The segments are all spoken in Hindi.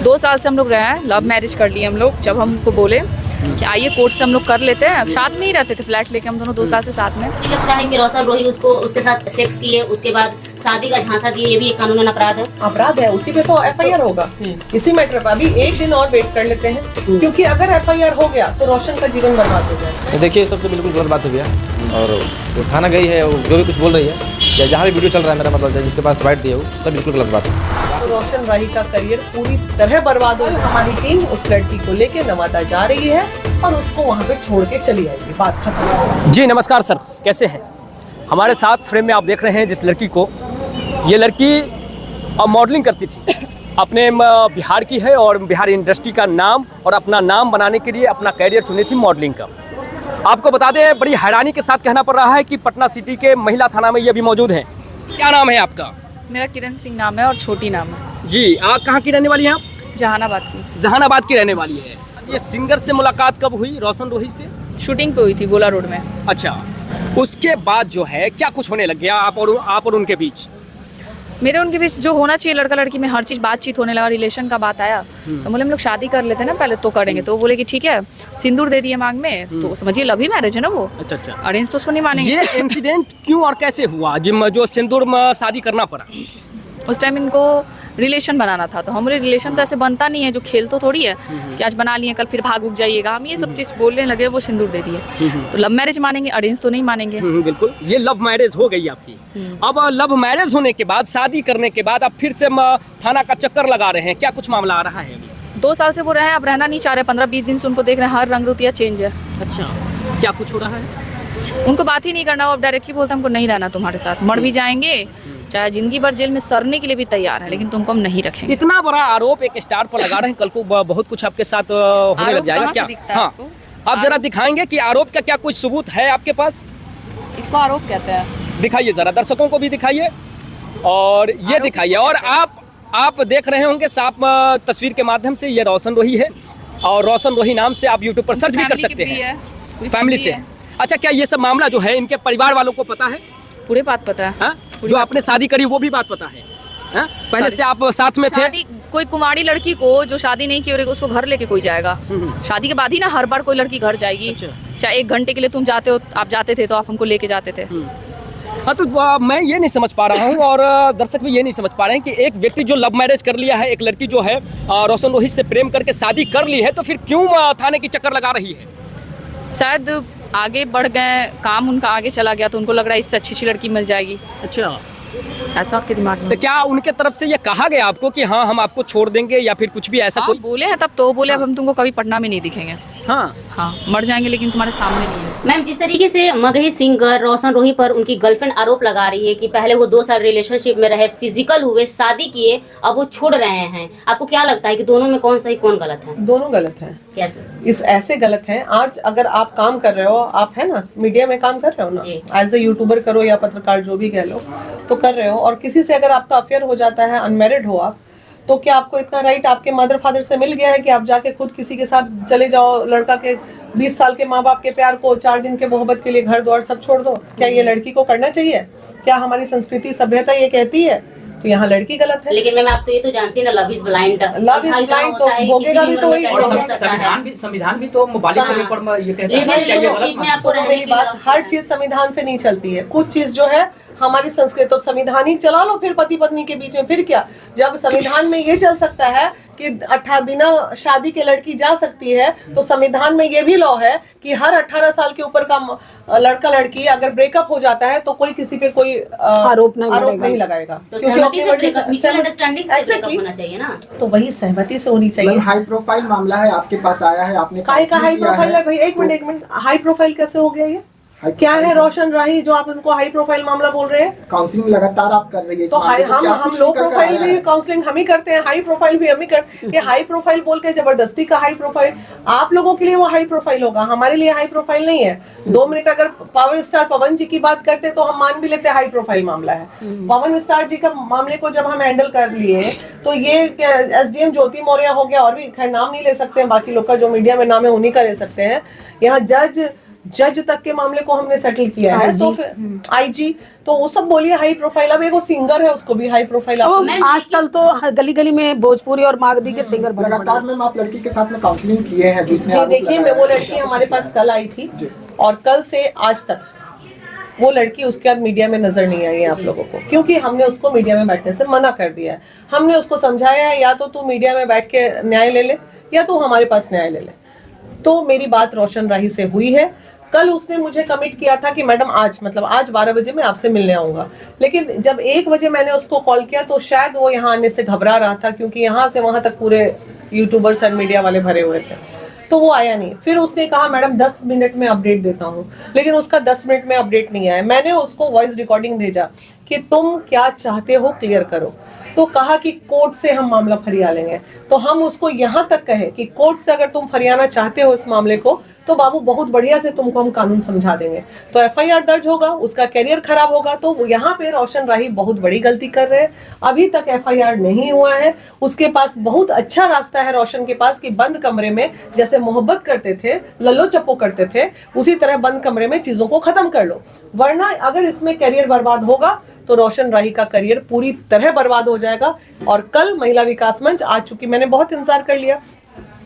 2 साल से हम लोग रहे हैं, लव मैरिज कर लिए हम लोग। जब हमको बोले कि आइए कोर्ट से हम लोग कर लेते हैं, साथ में ही रहते थे, फ्लैट लेके हम दोनों 2 साल से साथ में। मुझे लगता है कि रोशन रोही उसके साथ सेक्स किए, उसके बाद शादी का झांसा दिए, ये भी एक कानूनन अपराध है। अपराध है, उसी पे तो एफआईआर होगा। इसी मैटर पर अभी एक दिन और वेट कर लेते हैं, क्योंकि अगर एफआईआर हो गया तो रोशन का जीवन बर्बाद हो जाएगा। देखिए, सब तो बिल्कुल गलत बात है भैया। और जो थाना गई है, वो जो भी कुछ बोल रही है, या जहाँ भी वीडियो चल रहा है, मेरा मतलब जिसके पास राइट दिया वो सब बिल्कुल गलत बात है। तो रोशन राही का करियर पूरी तरह बर्बाद हो। हमारी टीम उस लड़की को लेके नवादा जा रही है और उसको वहाँ पे छोड़ के चली आएगी। बात खत्म। जी नमस्कार सर, कैसे हैं? हमारे साथ फ्रेम में आप देख रहे हैं जिस लड़की को, ये लड़की मॉडलिंग करती थी, अपने बिहार की है और बिहार इंडस्ट्री का नाम और अपना नाम बनाने के लिए अपना कैरियर चुनी थी मॉडलिंग का। आपको बता दें, बड़ी हैरानी के साथ कहना पड़ रहा है कि पटना सिटी के महिला थाना में ये भी मौजूद हैं। क्या नाम है आपका? मेरा किरण सिंह नाम है और छोटी नाम है। जी, आप कहाँ की रहने वाली हैं आप? जहानाबाद की। जहानाबाद की रहने वाली है। ये सिंगर से मुलाकात कब हुई, रोशन रोही से? शूटिंग पे हुई थी गोला रोड में। अच्छा, उसके बाद जो है क्या कुछ होने लग गया आप और उनके बीच? मेरे उनके बीच जो होना चाहिए लड़का लड़की में हर चीज़ बातचीत होने लगा, रिलेशन का बात आया। तो बोले हम लोग शादी कर लेते हैं ना पहले, तो करेंगे। तो वो बोले कि ठीक है, सिंदूर दे दिए मांग में। तो समझिए लव ही मैरिज है ना वो। अच्छा अच्छा, अरेंज तो उसको नहीं मानेंगे। ये इंसिडेंट क्यों और कैसे हुआ जो सिंदूर में शादी करना पड़ा? उस टाइम इनको रिलेशन बनाना था, तो हम बोले रिलेशन तो ऐसे बनता नहीं है, जो खेल तो थोड़ी है कि आज बना लिए कल फिर भाग उग जाइएगा। हम ये सब चीज़ बोलने लगे, वो सिंदूर दे दिए। तो लव मैरिज मानेंगे, अरेंज तो नहीं मानेंगे। बिल्कुल, ये लव मैरिज हो गई आपकी। अब लव मैरिज होने के बाद, शादी करने के बाद, अब फिर से थाना का चक्कर लगा रहे हैं, क्या कुछ मामला आ रहा है अभी? 2 साल से वो रहे हैं, अब रहना नहीं चाह रहे। 15-20 दिन से उनको देख रहे हैं, हर रंग रुतिया चेंज है। अच्छा, क्या कुछ हो रहा है? उनको बात ही नहीं करना, वो अब डायरेक्टली बोलते हमको नहीं रहना तुम्हारे साथ, मर भी जाएंगे, चाहे जिंदगी भर जेल में सड़ने के लिए भी तैयार है, लेकिन तुमको हम नहीं रखेंगे। इतना बड़ा आरोप एक स्टार पर लगा रहे हैं, कल को बहुत कुछ आपके साथ होने लग जाएगा क्या? हाँ, आप जरा दिखाएंगे कि आरोप का क्या कुछ सबूत है आपके पास? इसको आरोप कहते हैं। दिखाइए जरा, दर्शकों को भी दिखाइए और ये दिखाइए। और आप देख रहे होंगे साफ तस्वीर के माध्यम से, ये रोशन रोही है और रोशन रोही नाम से आप यूट्यूब पर सर्च भी कर सकते हैं। फैमिली से। अच्छा, क्या ये सब मामला जो है इनके परिवार वालों को पता है? पूरे बात पता है। हा? जो आपने शादी करी वो भी बात पता है? हा? पहले से आप साथ में थे? कोई कुमारी लड़की को जो शादी नहीं की, उसको घर लेके कोई जाएगा? शादी के बाद ही ना हर बार कोई लड़की घर जाएगी। अच्छा। चाहे 1 घंटे के लिए तुम जाते हो, आप जाते थे तो आप हमको लेके जाते थे। हाँ, तो मैं ये नहीं समझ पा रहा हूँ और दर्शक भी ये नहीं समझ पा रहे हैं कि एक व्यक्ति जो लव मैरिज कर लिया है, एक लड़की जो है रोशन रोही से प्रेम करके शादी कर ली है, तो फिर क्यों थाने की चक्कर लगा रही है? शायद आगे बढ़ गए, काम उनका आगे चला गया, तो उनको लग रहा है इससे अच्छी लड़की मिल जाएगी। अच्छा, ऐसा आपके दिमाग में? तो क्या उनके तरफ से ये कहा गया आपको कि हाँ हम आपको छोड़ देंगे, या फिर कुछ भी ऐसा? कोई बोले हैं तब तो बोले अब हम तुमको कभी पटना में नहीं दिखेंगे। हाँ हाँ, मर जाएंगे लेकिन तुम्हारे सामने नहीं है। मैम, जिस तरीके से मगही सिंगर रोशन रोही पर उनकी गर्लफ्रेंड आरोप लगा रही है कि पहले वो 2 साल रिलेशनशिप में रहे, फिजिकल हुए, शादी किए, अब वो छोड़ रहे हैं, आपको क्या लगता है कि दोनों में कौन सही कौन गलत है? दोनों गलत हैं। कैसे? इस ऐसे गलत हैं, आज अगर आप काम कर रहे हो, आप है ना मीडिया में काम कर रहे हो ना, एज ए यूट्यूबर करो या पत्रकार जो भी कह लो, तो कर रहे हो, और किसी से अगर आपका अफेयर हो जाता है, अनमैरिड हो आप, तो क्या आपको इतना राइट आपके मदर फादर से मिल गया है कि आप जाके खुद किसी के साथ चले जाओ? लड़का के 20 साल के माँ बाप के प्यार को 4 दिन के मोहब्बत के लिए घर द्वार सब छोड़ दो? क्या ये लड़की को करना चाहिए? क्या हमारी संस्कृति सभ्यता ये कहती है? तो यहाँ लड़की गलत है। लेकिन मैम, आप तो ये तो जानती है ना, love is blind. Love is blind, तो भोगेगा भी तो वही। संविधान भी तो मोबाइल के ऊपर ये कहता है। मेरी बात, हर चीज संविधान से नहीं चलती है, कुछ चीज जो है हमारी संस्कृति, तो संविधान ही चला लो फिर पति पत्नी के बीच में। फिर क्या, जब संविधान में ये चल सकता है कि बिना शादी के लड़की जा सकती है, तो संविधान में ये भी लॉ है कि हर 18 साल के ऊपर का लड़का लड़की अगर ब्रेकअप हो जाता है तो कोई किसी पे कोई आरोप नहीं लगाएगा, क्योंकि तो वही सहमति से होनी चाहिए। हाई प्रोफाइल मामला है, आपके पास आया है, आपने काहे का हाई प्रोफाइल है भाई? एक मिनट, हाई प्रोफाइल कैसे हो गया ये? क्या है रोशन राही जो आप उनको हाई प्रोफाइल मामला बोल रहे हैं? काउंसलिंग लगातार आप कर रही है, तो हम लो प्रोफाइल भी काउंसलिंग हम ही करते हैं, हाई प्रोफाइल भी हम ही करते हैं। हाई प्रोफाइल बोल के जबरदस्ती का हाई प्रोफाइल, आप लोगों के लिए वो हाई प्रोफाइल होगा, हमारे लिए हाई प्रोफाइल नहीं है। 2 मिनट अगर पावर स्टार पवन जी की बात करते तो हम मान भी लेते हाई प्रोफाइल मामला है। पवन स्टार जी का मामले को जब हम हैंडल कर लिए, तो ये SDM ज्योति मौर्य हो गया, और भी खैर नाम नहीं ले सकते हैं, बाकी लोग का जो मीडिया में नाम है उन्हीं का ले सकते हैं। यहाँ जज जज तक के मामले को हमने सेटल किया है। तो फिर आईजी, तो वो सब बोलिए हाई प्रोफाइल। अब एक वो सिंगर है, उसको भी हाई प्रोफाइल। आजकल तो गली गली में भोजपुरी और मागधी के सिंगर बने लगातार मैम आप लड़की के साथ में काउंसलिंग किए हैं जिसने जी देखिए, मैं वो लड़की हमारे पास कल आई थी और कल से आज तक वो लड़की उसके बाद मीडिया में नजर नहीं आई है आप लोगों को, क्योंकि हमने उसको मीडिया में बैठने से मना कर दिया है। हमने उसको समझाया है या तो तू मीडिया में बैठ के न्याय ले ले या तू हमारे पास न्याय ले ले। तो मेरी बात रोशन राही से हुई है। कल उसने मुझे कमिट किया था कि मैडम आज 12 बजे मैं आपसे मिलने आऊंगा, लेकिन जब 1 बजे मैंने उसको कॉल किया तो शायद वो यहाँ आने से घबरा रहा था, क्योंकि यहाँ से वहां तक पूरे यूट्यूबर्स एंड मीडिया वाले भरे हुए थे, तो वो आया नहीं। फिर उसने कहा मैडम 10 मिनट में अपडेट देता हूँ, लेकिन उसका 10 मिनट में अपडेट नहीं आया। मैंने उसको वॉइस रिकॉर्डिंग भेजा कि तुम क्या चाहते हो क्लियर करो, तो कहा कि कोर्ट से हम मामला फरिया लेंगे। तो हम उसको यहाँ तक कहे कि कोर्ट से अगर तुम फरियाना चाहते हो इस मामले को तो बाबू बहुत बढ़िया से तुमको हम कानून समझा देंगे। तो एफआईआर दर्ज होगा, उसका कैरियर खराब होगा। तो वो यहाँ पे रोशन राही बहुत बड़ी गलती कर रहे हैं। अभी तक एफआईआर नहीं हुआ है। उसके पास बहुत अच्छा रास्ता है रोशन के पास कि बंद कमरे में जैसे मोहब्बत करते थे, लल्लो चप्पो करते थे, उसी तरह बंद कमरे में चीजों को खत्म कर लो। वरना अगर इसमें कैरियर बर्बाद होगा तो रोशन राही का करियर पूरी तरह बर्बाद हो जाएगा। और कल महिला विकास मंच आ चुकी, मैंने बहुत इंतजार कर लिया,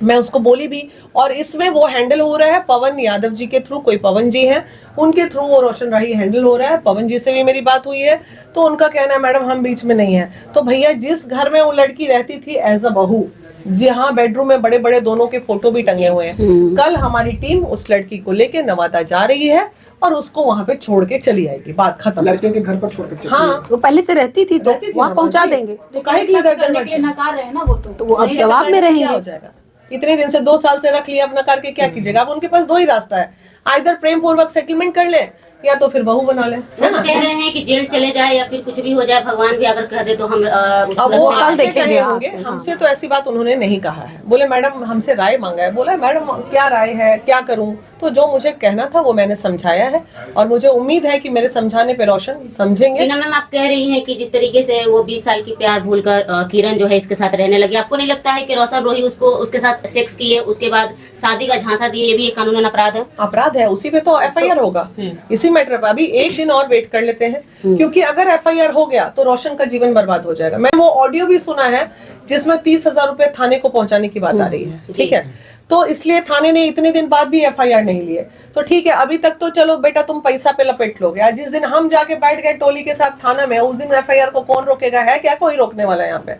मैं उसको बोली भी, और इसमें वो हैंडल हो रहा है पवन यादव जी के थ्रू। कोई पवन जी हैं, उनके थ्रू वो रोशन राही हैंडल हो रहा है। पवन जी से भी मेरी बात हुई है, तो उनका कहना है मैडम हम बीच में नहीं है। तो भैया जिस घर में वो लड़की रहती थी एज अ बहू, जहाँ बेडरूम में बड़े बड़े दोनों के फोटो भी टंगे हुए हैं, कल हमारी टीम उस लड़की को लेके नवादा जा रही है और उसको वहाँ पे छोड़ के चली आएगी। बात खत्म। लड़के के घर पर छोड़ कर चली हाँ, वो पहले से रहती थी तो वहाँ पहुँचा देंगे। तो काहे के लिए दर दर भटके? नकार रहे ना वो तो वो अब जवाब में रहेंगे। क्या हो जाएगा? इतने दिन से 2 साल से रख लिया अपना करके, क्या कीजिएगा? अब उनके पास 2 ही रास्ता है, आइदर प्रेम पूर्वक सेटलमेंट कर ले या तो फिर बहू बना ले, वो तो कह रहे हैं कि जेल चले जाए या फिर कुछ भी हो जाए, भगवान भी अगर कह दे तो हम अब वो कल आपसे देखेंगे कहे होंगे। आपसे, हमसे तो ऐसी बात उन्होंने नहीं कहा है। बोले मैडम हमसे राय मांगा है। बोला मैडम क्या राय है, क्या करूं? तो जो मुझे कहना था वो मैंने समझाया है और मुझे उम्मीद है कि मेरे समझाने पे रोशन समझेंगे। टीना मैम आप कह रही हैं कि जिस तरीके से वो 20 साल की प्यार भूलकर किरण जो है इसके साथ रहने लगी, आपको नहीं लगता है कि रोशन रोही उसको उसके साथ सेक्स किए, उसके बाद शादी का झांसा दिए, ये भी एक कानूनन अपराध है? अपराध है, उसी पे तो एफआईआर होगा इसी मैटर पे। अभी 1 दिन और वेट कर लेते हैं, क्योंकि अगर एफआईआर हो गया तो रोशन का जीवन बर्बाद हो जाएगा। मैं वो ऑडियो भी सुना है जिसमें 30,000 रुपए थाने को पहुंचाने की बात आ रही है, ठीक है? तो इसलिए थाने ने इतने दिन बाद भी एफआईआर नहीं लिए। तो ठीक है, अभी तक तो चलो बेटा तुम पैसा पे लपेट लोगे। आज जिस दिन हम जाके बैठ गए टोली के साथ थाना में, उस दिन एफआईआर को कौन रोकेगा? है क्या कोई रोकने वाला? यहाँ पे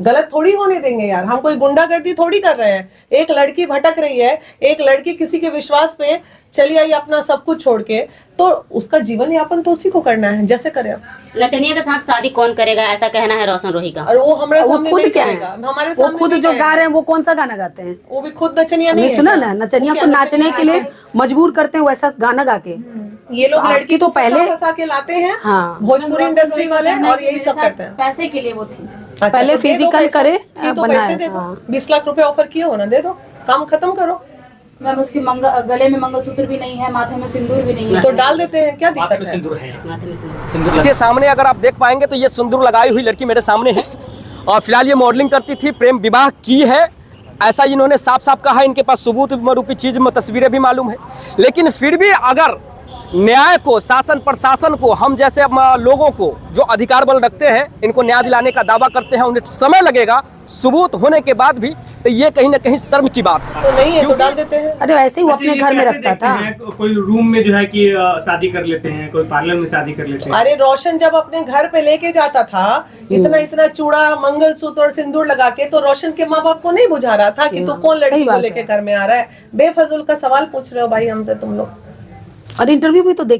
गलत थोड़ी होने देंगे यार, हम कोई गुंडागर्दी थोड़ी कर रहे हैं। एक लड़की भटक रही है, एक लड़की किसी के विश्वास पे चली आई अपना सब कुछ छोड़ के, तो उसका जीवन यापन तो उसी को करना है, जैसे करे। नचनिया के साथ शादी कौन करेगा, ऐसा कहना है रोशन रोही का। और वो हमारे वो सामने खुद नहीं क्या करेगा, है? हमारे वो सामने खुद नहीं जो करेगा। गा रहे हैं वो कौन सा गाना गाते हैं? वो भी खुद नचनिया नहीं नहीं है सुना क्या? ना, नचनिया वो को क्या नाचने के लिए मजबूर करते हैं वैसा गाना गा के। ये लोग आपकी लड़की तो तो पहले- फंसा के लाते हैं, हाँ। भोजपुरी इंडस्ट्री वाले, और यही सब करते हैं। पैसे के लिए वो थी। अच्छा, पहले तो दे दो फिजिकल पैसे, करे, की तो बनाए, पैसे दे दो। हाँ। 20 लाख रुपए ऑफर किए हो ना, दे दो, काम खत्म करो। मैम उसके गले में मंगलसूत्र भी नहीं है, माथे में सिंदूर भी नहीं है। तो डाल देते हैं, क्या दिक्कत है? माथे में सिंदूर। के सामने अगर आप देख पाएंगे तो ये सिंदूर लगाई हुई लड़की मेरे सामने है और फिलहाल ये मॉडलिंग करती थी, प्रेम विवाह की है ऐसा इन्होंने साफ साफ कहा। इनके पास सबूत रूपी चीज में तस्वीरें भी मालूम है, लेकिन फिर भी अगर न्याय को, शासन प्रशासन को, हम जैसे लोगों को जो अधिकार बल रखते हैं, इनको न्याय दिलाने का दावा करते हैं, उन्हें समय लगेगा सबूत होने के बाद भी, तो ये कहीं ना कहीं शर्म की बात है। तो नहीं है तो डाल देते हैं। अरे वैसे ही वो अपने अच्छा, ये घर में कैसे रखता देखते था। हैं? कोई रूम में जो है कि शादी कर लेते हैं, कोई पार्लर में शादी कर लेते हैं। अरे रोशन जब अपने घर पे लेके जाता था इतना इतना चूड़ा, मंगलसूत्र और सिंदूर लगा के, तो रोशन के माँ बाप को नहीं बुझा रहा था कि तू कौन लड़की सही को बात लेके है। घर में आ रहा है? बेफजूल का सवाल पूछ रहे हो भाई हमसे तुम लोग। और इंटरव्यू भी तो